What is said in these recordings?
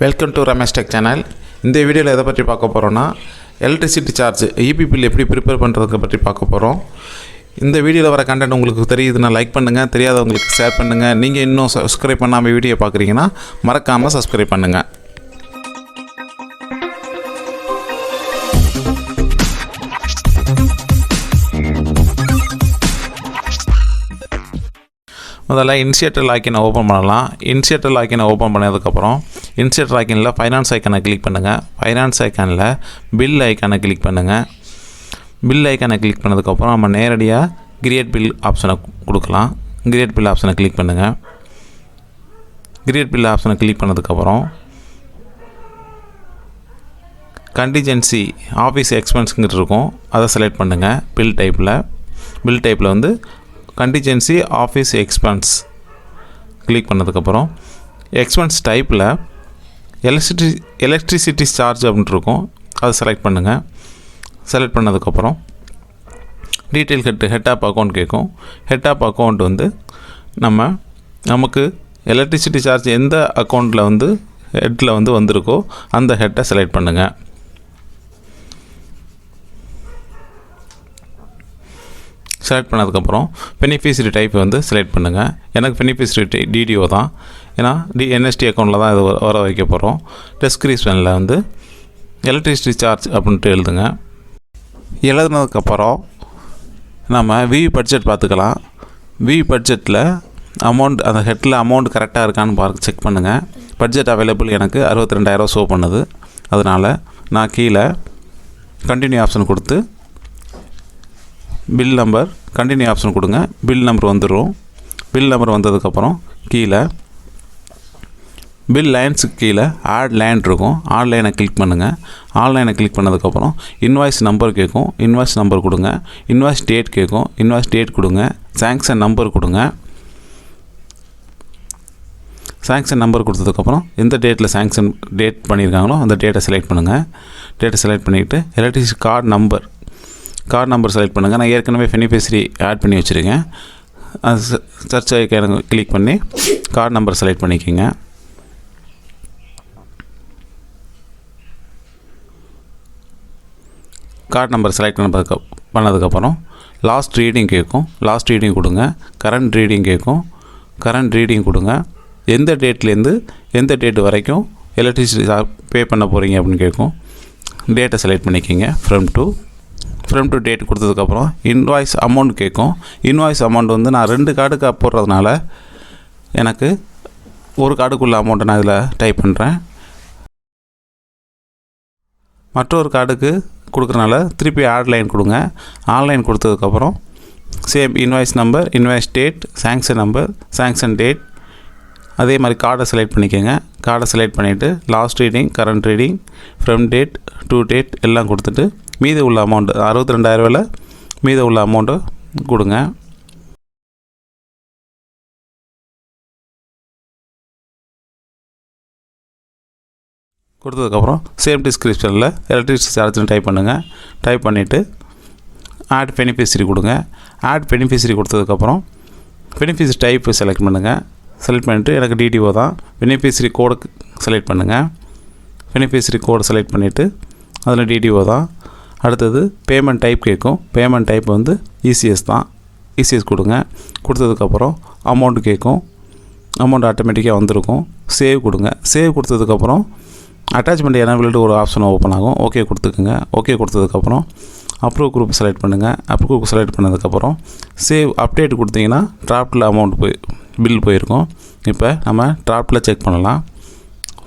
Welcome to Ramesh tech channel. இந்த வீடியோவில் எதை பற்றி பார்க்க போகிறோன்னா, எலக்ட்ரிசிட்டி சார்ஜ் இபி பில் எப்படி ப்ரிப்பேர் பண்ணுறதுக்கு பற்றி பார்க்க போகிறோம். இந்த வீடியோவில் வர கண்டென்ட் உங்களுக்கு தெரியுதுன்னா லைக் பண்ணுங்கள், தெரியாதவங்களுக்கு ஷேர் பண்ணுங்கள். நீங்கள் இன்னும் சப்ஸ்கிரைப் பண்ணாமல் வீடியோ பார்க்குறீங்கன்னா மறக்காமல் சப்ஸ்கிரைப் பண்ணுங்கள். முதல்ல இன்சியேட்டர் லாக்கினை ஓப்பன் பண்ணலாம். இன்சியேட்டர் லாக்கினை ஓப்பன் பண்ணதுக்கப்புறம் இன்சியேட்டர் லாக்கினில் ஃபைனான்ஸ் ஐக்கானை கிளிக் பண்ணுங்கள். ஃபைனான்ஸ் ஐக்கானில் பில் ஐக்கானை கிளிக் பண்ணுங்கள். பில் ஐக்கானை கிளிக் பண்ணதுக்கப்புறம் நம்ம நேரடியாக கிரியேட் பில் ஆப்ஷனை கொடுக்கலாம். கிரியேட் பில் ஆப்ஷனை கிளிக் பண்ணுங்கள். கிரியேட் பில் ஆப்ஷனை கிளிக் பண்ணதுக்கப்புறம் கண்டிஜென்சி ஆஃபீஸ் எக்ஸ்பென்ஸுங்கிட்டு இருக்கும், அதை செலக்ட் பண்ணுங்கள். பில் டைப்பில் வந்து கண்டிஜென்சி ஆஃபீஸ் எக்ஸ்பென்ஸ் கிளிக் பண்ணதுக்கப்புறம் எக்ஸ்பென்ஸ் டைப்பில் எலக்ட்ரிசிட்டி சார்ஜ் அப்படின்ட்டு இருக்கும், அதை செலக்ட் பண்ணுங்கள். செலக்ட் பண்ணதுக்கப்புறம் டீட்டெயில் ஹெட் ஆஃப் அக்கௌண்ட் கேட்கும். ஹெட் ஆஃப் அக்கௌண்ட் வந்து நமக்கு எலக்ட்ரிசிட்டி சார்ஜ் எந்த அக்கௌண்ட்டில் வந்து ஹெட்டில் வந்து வந்திருக்கோ அந்த ஹெட்டை செலக்ட் பண்ணுங்கள். செலக்ட் பண்ணதுக்கப்புறம் பெனிஃபிஷரி டைப் வந்து செலக்ட் பண்ணுங்கள். எனக்கு பெனிஃபிஷரி டிடிஓ தான், ஏன்னா என்எஸ்டி அக்கௌண்ட்டில் தான் இது வர வைக்க போகிறோம். டெஸ்கிரிப்ஷனில் வந்து எலக்ட்ரிசிட்டி சார்ஜ் அப்படின்ட்டு எழுதுங்க. எழுதுனதுக்கப்புறம் நம்ம வி பட்ஜெட் பார்த்துக்கலாம். வி பட்ஜெட்டில் அமௌண்ட், அந்த ஹெட்டில் அமௌண்ட் கரெக்டாக இருக்கான்னு செக் பண்ணுங்கள். பட்ஜெட் அவைலபிள் எனக்கு 62,000 ஷோ பண்ணுது. அதனால் நான் கீழே கண்டினியூ ஆப்ஷன் கொடுத்து பில் நம்பர் கண்டினியூ ஆப்ஷன் கொடுங்க. பில் நம்பர் வந்துடும். பில் நம்பர் வந்ததுக்கப்புறம் கீழே பில் லைன்ஸுக்கு கீழே ஆட் லைன் இருக்கும், ஆட் லைனை கிளிக் பண்ணுங்கள். ஆட் லைனை கிளிக் பண்ணதுக்கப்புறம் இன்வாய்ஸ் நம்பர் கேட்கும், இன்வாய்ஸ் நம்பர் கொடுங்க. இன்வாய்ஸ் டேட் கேட்கும், இன்வாய்ஸ் டேட் கொடுங்க. சாங்க்ஷன் நம்பர் கொடுங்க. சாங்க்ஷன் நம்பர் கொடுத்ததுக்கப்புறம் எந்த டேட்டில் சாங்க்ஷன் டேட் பண்ணியிருக்காங்களோ அந்த டேட்டை செலக்ட் பண்ணுங்கள். டேட்டை செலக்ட் பண்ணிவிட்டு எலக்ட்ரிசிட்டி கார்டு நம்பர் செலக்ட் பண்ணுங்கள். நான் ஏற்கனவே பெனிஃபிஷரி ஆட் பண்ணி வச்சுருக்கேன். அது சர்ச் ஐக்கான கிளிக் பண்ணி கார்டு நம்பர் செலக்ட் பண்ணிக்கோங்க. கார்டு நம்பர் செலக்ட் பண்ணதுக்கப்புறம் லாஸ்ட் ரீடிங் கேட்கும், லாஸ்ட் ரீடிங் கொடுங்க. கரண்ட் ரீடிங் கேட்கும், கரண்ட் ரீடிங் கொடுங்க. எந்த டேட்லேருந்து எந்த டேட் வரைக்கும் எலக்ட்ரிசிட்டி பே பண்ண போகிறீங்க அப்படின்னு கேட்கும். டேட்டை செலக்ட் பண்ணிக்கோங்க. ஃப்ரம் டு டேட் கொடுத்ததுக்கப்புறம் இன்வாய்ஸ் அமௌண்ட் கேட்கும். இன்வாய்ஸ் அமௌண்ட் வந்து நான் 2 கார்டுக்கு போடுறதுனால எனக்கு ஒரு கார்டுக்குள்ள அமௌண்ட்டை நான் இதில் டைப் பண்ணுறேன். மற்றொரு கார்டுக்கு கொடுக்குறனால திருப்பி ஆன்லைன் கொடுங்க. ஆன்லைன் கொடுத்ததுக்கப்புறம் same invoice number, invoice date, sanction number, sanction date, அதே மாதிரி கார்டை செலக்ட் பண்ணிக்கோங்க. கார்டை செலக்ட் பண்ணிவிட்டு last reading, current reading, from date to date எல்லாம் கொடுத்துட்டு மீதி உள்ள அமௌண்ட்டு 62,000 மீதி உள்ள அமௌண்ட்டு கொடுங்க. கொடுத்ததுக்கப்புறம் சேம் டிஸ்கிரிப்ஷனில் எலக்ட்ரிசிட்டி சார்ஜ்னு டைப் பண்ணுங்கள். டைப் பண்ணிவிட்டு ஆட் பெனிஃபிஷரி கொடுங்க. ஆட் பெனிஃபிஷரி கொடுத்ததுக்கப்புறம் பெனிஃபிஷரி டைப்பு செலக்ட் பண்ணுங்கள். செலக்ட் பண்ணிவிட்டு எனக்கு டிடிஓ தான், பெனிஃபிஷரி கோடு செலக்ட் பண்ணுங்கள். பெனிஃபிஷரி கோடு செலக்ட் பண்ணிவிட்டு அதில் டிடிஓ தான். அடுத்தது பேமெண்ட் டைப் கேட்கும். பேமெண்ட் டைப் வந்து இசிஎஸ் தான், இசிஎஸ் கொடுங்க. கொடுத்ததுக்கப்புறம் அமௌண்ட்டு கேட்கும், அமௌண்ட் ஆட்டோமேட்டிக்காக வந்திருக்கும். சேவ் கொடுங்க. சேவ் கொடுத்ததுக்கப்புறம் அட்டாச்மெண்ட் எனபிள்டு ஒரு ஆப்ஷன் ஓப்பன் ஆகும். ஓகே கொடுத்துக்குங்க. ஓகே கொடுத்ததுக்கப்புறம் அப்ரூவ் குரூப் செலக்ட் பண்ணுங்கள். அப்ரூவ் செலக்ட் பண்ணதுக்கப்புறம் சேவ் அப்டேட் கொடுத்தீங்கன்னா டிராஃப்ட்டில் அமௌண்ட் பில் போயிருக்கும். இப்போ நம்ம டிராஃப்ட்டில் செக் பண்ணலாம்.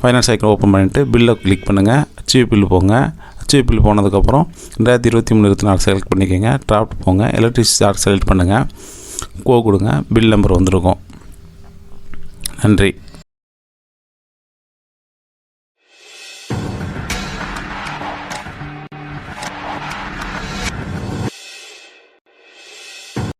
ஃபைனான்ஸ் ஐக்கன் ஓப்பன் பண்ணிவிட்டு பில்லை கிளிக் பண்ணுங்கள். அச்சீவ் பில் போங்க. அச்சீவ் பில் போனதுக்கப்புறம் 2023-24 செலக்ட் பண்ணிக்கோங்க. டிராஃப்ட் போங்க. எலக்ட்ரிசிட்டி சார்ஜ் செலக்ட் பண்ணுங்கள். கொடுங்க. பில் நம்பர் வந்திருக்கும். நன்றி.